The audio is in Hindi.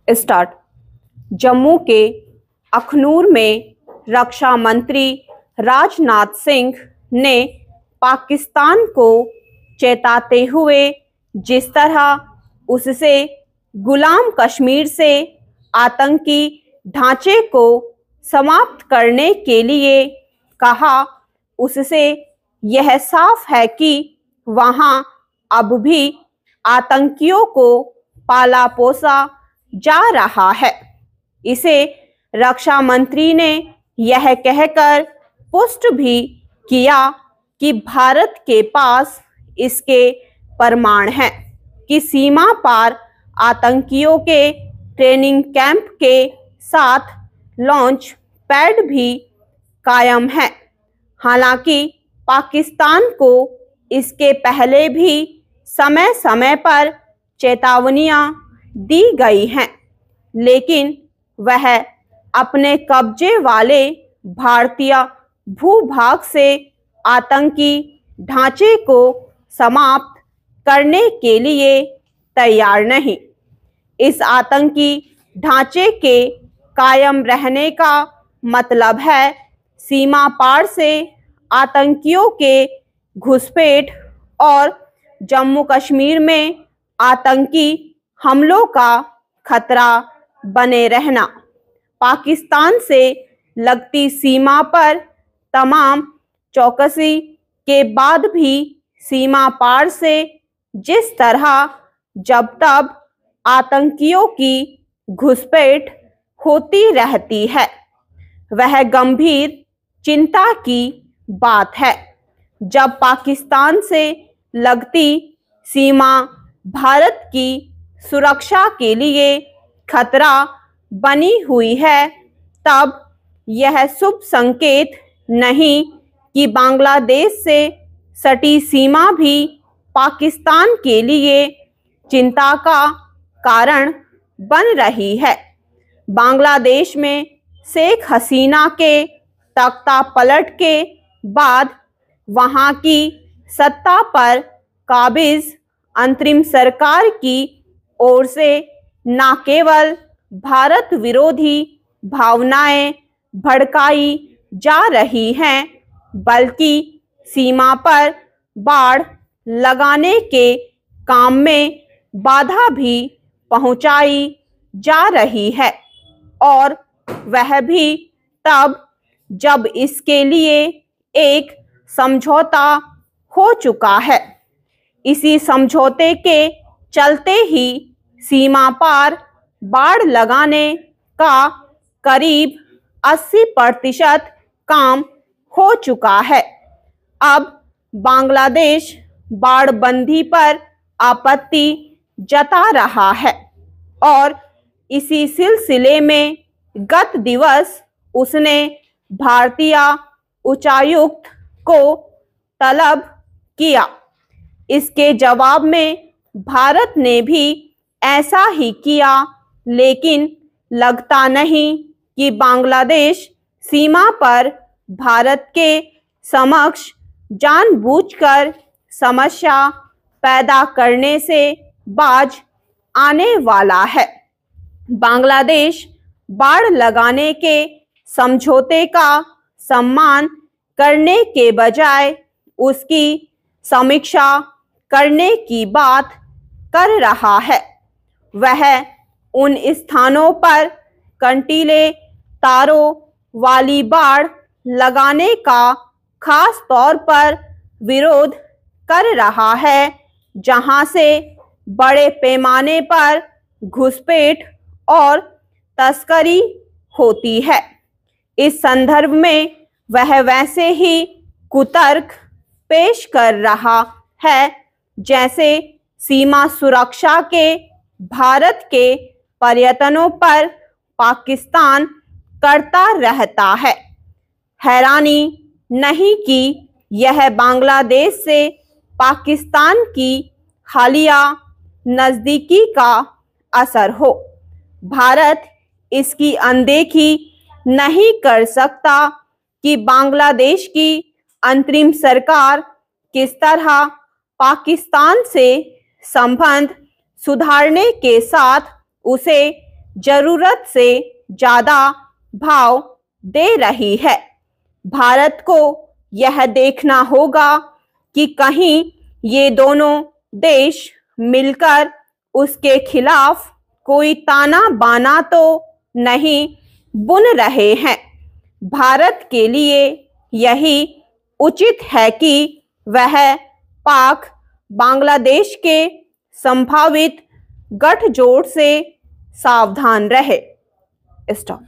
स्टार्ट। जम्मू के अखनूर में रक्षा मंत्री राजनाथ सिंह ने पाकिस्तान को चेताते हुए जिस तरह उससे गुलाम कश्मीर से आतंकी ढांचे को समाप्त करने के लिए कहा, उससे यह साफ है कि वहां अब भी आतंकियों को पाला पोसा जा रहा है। इसे रक्षा मंत्री ने यह कहकर पुष्ट भी किया कि भारत के पास इसके प्रमाण हैं कि सीमा पार आतंकियों के ट्रेनिंग कैंप के साथ लॉन्च पैड भी कायम है। हालांकि पाकिस्तान को इसके पहले भी समय समय पर चेतावनियां दी गई हैं, लेकिन वह अपने कब्जे वाले भारतीय भूभाग से आतंकी ढांचे को समाप्त करने के लिए तैयार नहीं। इस आतंकी ढांचे के कायम रहने का मतलब है सीमा पार से आतंकियों के घुसपैठ और जम्मू कश्मीर में आतंकी हमलों का खतरा बने रहना। पाकिस्तान से लगती सीमा पर तमाम चौकसी के बाद भी सीमा पार से जिस तरह जब तब आतंकियों की घुसपैठ होती रहती है, वह गंभीर चिंता की बात है। जब पाकिस्तान से लगती सीमा भारत की सुरक्षा के लिए खतरा बनी हुई है, तब यह शुभ संकेत नहीं कि बांग्लादेश से सटी सीमा भी पाकिस्तान के लिए चिंता का कारण बन रही है। बांग्लादेश में शेख हसीना के तख्ता पलट के बाद वहां की सत्ता पर काबिज अंतरिम सरकार की ओर से न केवल भारत विरोधी भावनाएं भड़काई जा रही हैं, बल्कि सीमा पर बाड़ लगाने के काम में बाधा भी पहुंचाई जा रही है, और वह भी तब जब इसके लिए एक समझौता हो चुका है। इसी समझौते के चलते ही सीमा पार बाड़ लगाने का करीब 80% काम हो चुका है। अब बांग्लादेश बाड़बंदी पर आपत्ति जता रहा है और इसी सिलसिले में गत दिवस उसने भारतीय उच्चायुक्त को तलब किया। इसके जवाब में भारत ने भी ऐसा ही किया, लेकिन लगता नहीं कि बांग्लादेश सीमा पर भारत के समक्ष जानबूझकर समस्या पैदा करने से बाज आने वाला है। बांग्लादेश बाड़ लगाने के समझौते का सम्मान करने के बजाय उसकी समीक्षा करने की बात कर रहा है। वह उन स्थानों पर कंटीले तारों वाली बाड़ लगाने का खास तौर पर विरोध कर रहा है, जहां से बड़े पैमाने पर घुसपैठ और तस्करी होती है। इस संदर्भ में वह वैसे ही कुतर्क पेश कर रहा है जैसे सीमा सुरक्षा के भारत के प्रयत्नों पर पाकिस्तान करता रहता है। हैरानी नहीं कि यह बांग्लादेश से पाकिस्तान की हालिया नज़दीकी का असर हो। भारत इसकी अनदेखी नहीं कर सकता कि बांग्लादेश की अंतरिम सरकार किस तरह पाकिस्तान से संबंध सुधारने के साथ उसे जरूरत से ज्यादा भाव दे रही है। भारत को यह देखना होगा कि कहीं ये दोनों देश मिलकर उसके खिलाफ कोई ताना बाना तो नहीं बुन रहे हैं। भारत के लिए यही उचित है कि वह पाक बांग्लादेश के संभावित गठजोड़ से सावधान रहे। स्टॉप।